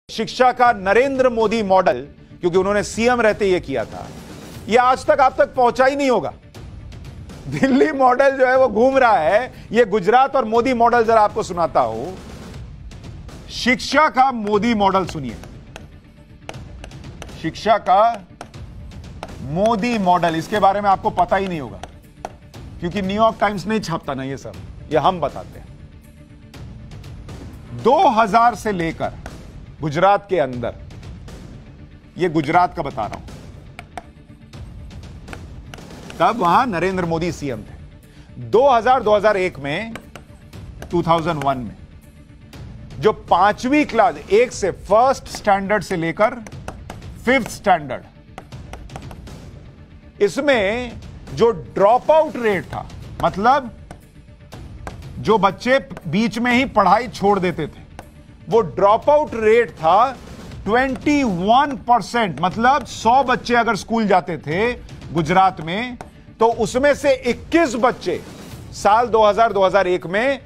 शिक्षा का नरेंद्र मोदी मॉडल, क्योंकि उन्होंने सीएम रहते ये किया था, ये आज तक आप तक पहुंचा ही नहीं होगा। दिल्ली मॉडल जो है वो घूम रहा है, ये गुजरात और मोदी मॉडल जरा आपको सुनाता हूं। शिक्षा का मोदी मॉडल सुनिए, शिक्षा का मोदी मॉडल, इसके बारे में आपको पता ही नहीं होगा क्योंकि न्यूयॉर्क टाइम्स नहीं छापता ना ये सब, ये हम बताते हैं। 2000 से लेकर गुजरात के अंदर, ये गुजरात का बता रहा हूं, तब वहां नरेंद्र मोदी सीएम थे। 2001 में 2001 में जो 5वीं क्लास, एक से फर्स्ट स्टैंडर्ड से लेकर 5th स्टैंडर्ड, इसमें जो ड्रॉप आउट रेट था, मतलब जो बच्चे बीच में ही पढ़ाई छोड़ देते थे, वो ड्रॉप आउट रेट था 21%। मतलब 100 बच्चे अगर स्कूल जाते थे गुजरात में, तो उसमें से 21 बच्चे साल 2000-2001 में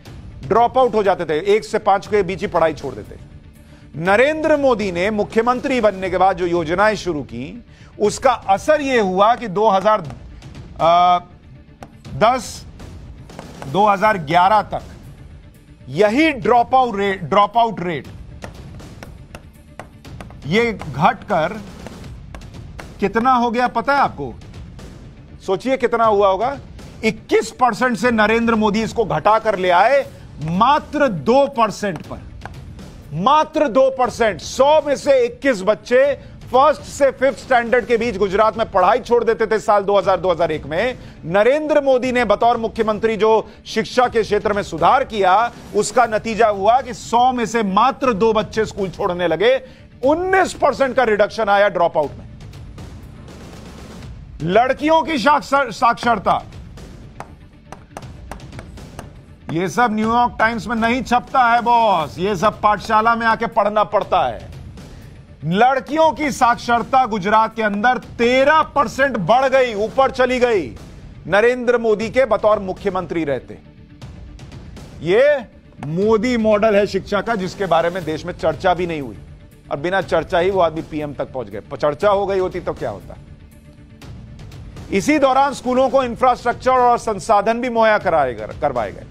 ड्रॉप आउट हो जाते थे, 1 से 5 के बीच ही पढ़ाई छोड़ देते थे। नरेंद्र मोदी ने मुख्यमंत्री बनने के बाद जो योजनाएं शुरू की, उसका असर यह हुआ कि 2010-2011 तक यही ड्रॉप आउट रेट ये घटकर कितना हो गया पता है आपको? सोचिए कितना हुआ होगा। 21% से नरेंद्र मोदी इसको घटाकर ले आए मात्र 2% पर, मात्र 2%। 100 में से 21 बच्चे फर्स्ट से 5th स्टैंडर्ड के बीच गुजरात में पढ़ाई छोड़ देते थे साल 2000-2001 में। नरेंद्र मोदी ने बतौर मुख्यमंत्री जो शिक्षा के क्षेत्र में सुधार किया, उसका नतीजा हुआ कि 100 में से मात्र 2 बच्चे स्कूल छोड़ने लगे। 19% का रिडक्शन आया ड्रॉप आउट में। लड़कियों की साक्षरता, यह सब न्यूयॉर्क टाइम्स में नहीं छपता है बॉस, यह सब पाठशाला में आके पढ़ना पड़ता है। लड़कियों की साक्षरता गुजरात के अंदर 13% बढ़ गई, ऊपर चली गई नरेंद्र मोदी के बतौर मुख्यमंत्री रहते। यह मोदी मॉडल है शिक्षा का, जिसके बारे में देश में चर्चा भी नहीं हुई, और बिना चर्चा ही वो आदमी पीएम तक पहुंच गए। चर्चा हो गई होती तो क्या होता। इसी दौरान स्कूलों को इंफ्रास्ट्रक्चर और संसाधन भी मुहैया करवाए गए।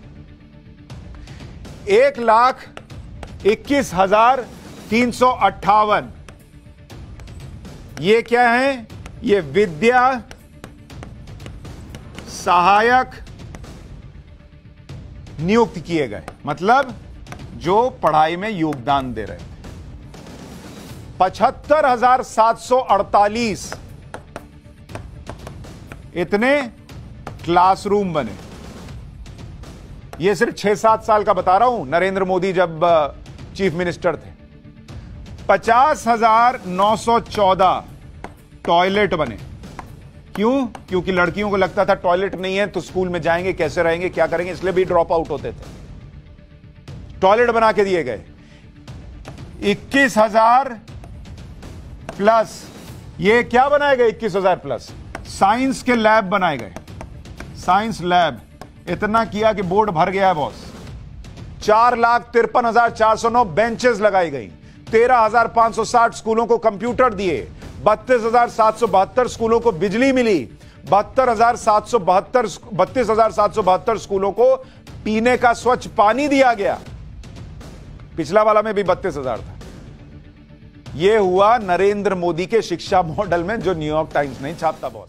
1,21,358 ये क्या है? ये विद्या सहायक नियुक्त किए गए, मतलब जो पढ़ाई में योगदान दे रहे थे। 75,748 इतने क्लासरूम बने। ये सिर्फ 6-7 साल का बता रहा हूं, नरेंद्र मोदी जब चीफ मिनिस्टर थे। 50,914 टॉयलेट बने। क्यों? क्योंकि लड़कियों को लगता था टॉयलेट नहीं है तो स्कूल में जाएंगे कैसे, रहेंगे क्या करेंगे, इसलिए भी ड्रॉप आउट होते थे। टॉयलेट बना के दिए गए। 21,000 प्लस, ये क्या बनाए गए? 21,000 प्लस साइंस के लैब बनाए गए। साइंस लैब इतना किया कि बोर्ड भर गया है बॉस। 4,53,409 बेंचेस लगाई गई। 13,560 स्कूलों को कंप्यूटर दिए। 32,772 स्कूलों को बिजली मिली। 32,772 स्कूलों को पीने का स्वच्छ पानी दिया गया। पिछला वाला में भी 32,000 था। यह हुआ नरेंद्र मोदी के शिक्षा मॉडल में, जो न्यूयॉर्क टाइम्स नहीं छापता बॉस।